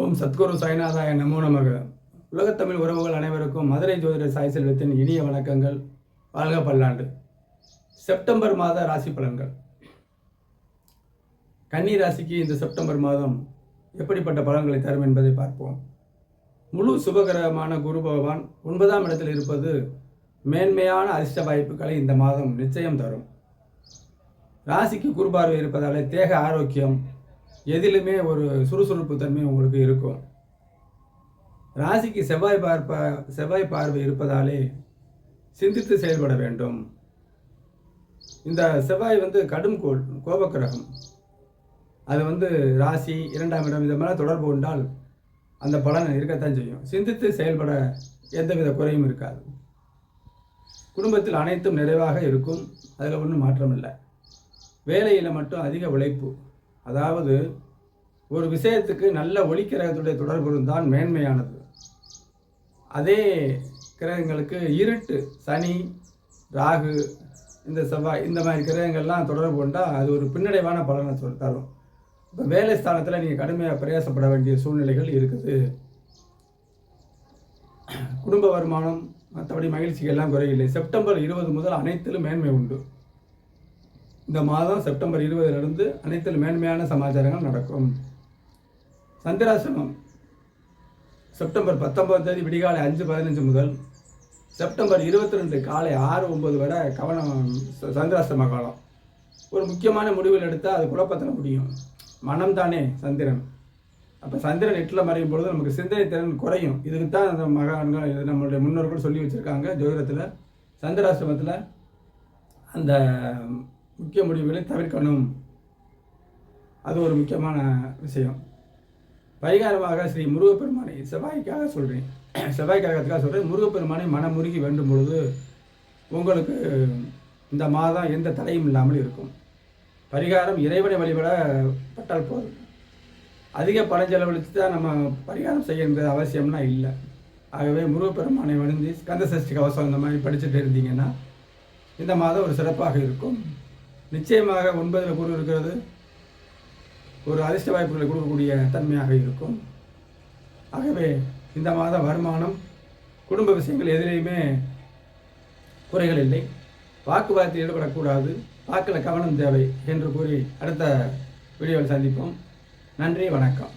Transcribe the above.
ஓம் சத்குரு சாய்நாதாய நமோ நமக. உலகத்தமிழ் உறவுகள் அனைவருக்கும் மதுரை ஜோதிடர் சாய் செல்வத்தின் இனிய வணக்கங்கள். வாழ்க பல்லாண்டு. செப்டம்பர் மாத ராசி பலன்கள். கன்னி ராசிக்கு இந்த செப்டம்பர் மாதம் எப்படிப்பட்ட பலன்களை தரும் என்பதை பார்ப்போம். முழு சுபகிரகமான குரு பகவான் 9ஆம் இடத்தில் இருப்பது மேன்மையான அதிர்ஷ்ட வாய்ப்புகளை இந்த மாதம் நிச்சயம் தரும். ராசிக்கு குரு பார்வை இருப்பதாலே தேக ஆரோக்கியம், எதிலுமே ஒரு சுறுசுறுப்பு தன்மை உங்களுக்கு இருக்கும். ராசிக்கு செவ்வாய் பார்வை இருப்பதாலே சிந்தித்து செயல்பட வேண்டும். இந்த செவ்வாய் கடும் கோபக்கிரகம். அது ராசி 2ஆம் இடம் இந்த மாதிரி தொடர்பு கொண்டால் அந்த பலன் இருக்கத்தான் செய்யும். சிந்தித்து செயல்பட எந்தவித குறையும் இருக்காது. குடும்பத்தில் அனைத்தும் நிறைவாக இருக்கும். அதில் ஒன்றும் மாற்றம் இல்லை. வேலையில் மட்டும் அதிக உழைப்பு. அதாவது ஒரு விஷயத்துக்கு நல்ல ஒளி கிரகத்துடைய தொடர்பு இருந்தால் மேன்மையானது. அதே கிரகங்களுக்கு இருட்டு, சனி, ராகு, இந்த செவ்வாய் இந்த மாதிரி கிரகங்கள்லாம் தொடர்பு கொண்டால் அது ஒரு பின்னடைவான பலனை தரும். இப்போ வேலை ஸ்தானத்தில் நீங்கள் கடுமையாக பிரயாசப்பட வேண்டிய சூழ்நிலைகள் இருக்குது. குடும்ப வருமானம் மற்றபடி மகிழ்ச்சிகள்லாம் குறையில்லை. செப்டம்பர் 20 முதல் அனைத்திலும் மேன்மை உண்டு. இந்த மாதம் செப்டம்பர் 20 அனைத்திலும் மேன்மையான சமாச்சாரங்கள் நடக்கும். சந்திராசிரமம் செப்டம்பர் 19 விடிகாலை 5:15 முதல் செப்டம்பர் 22 காலை 6:09 வரை கவனம். சந்திராசிரம காலம். ஒரு முக்கியமான முடிவுகள் எடுத்தால் அது குழப்பத்தில் முடியும். மனம் தானே சந்திரன். அப்போ சந்திரன் 8ல் மறையும் பொழுது நமக்கு சிந்தனை திறன் குறையும். இதுக்கு தான் அந்த மகான்கள், நம்மளுடைய முன்னோர்கள் சொல்லி வச்சுருக்காங்க. ஜோதிடத்தில் சந்திராசிரமத்தில் அந்த முக்கிய முடிவுகளை தவிர்க்கணும். அது ஒரு முக்கியமான விஷயம். பரிகாரமாக ஸ்ரீ முருகப்பெருமானை செவ்வாய்க்காக சொல்கிறேன். முருகப்பெருமானை மனமுருகி வேண்டும் பொழுது உங்களுக்கு இந்த மாதம் எந்த தடையும் இல்லாமல் இருக்கும். பரிகாரம் இறைவனை வழிபடப்பட்டால் போதும். அதிக பணம் செலவழித்து தான் நம்ம பரிகாரம் செய்யறது அவசியம்னா இல்லை. ஆகவே முருகப்பெருமானை வணங்கி ஸ்கந்த சஷ்டி கவசம் இந்த மாதிரி படிச்சுட்டு இருந்தீங்கன்னா இந்த மாதம் ஒரு சிறப்பாக இருக்கும். நிச்சயமாக 9ல் குரு இருக்கிறது ஒரு அதிர்ஷ்ட வாய்ப்புகளை கொடுக்கக்கூடிய தன்மையாக இருக்கும். ஆகவே இந்த மாதம் வருமானம், குடும்ப விஷயங்கள் எதிலையுமே குறைகள் இல்லை. வாக்குவாதத்தில் ஈடுபடக்கூடாது. வாக்கில் கவனம் தேவை என்று கூறி அடுத்த வீடியோவில் சந்திப்போம். நன்றி, வணக்கம்.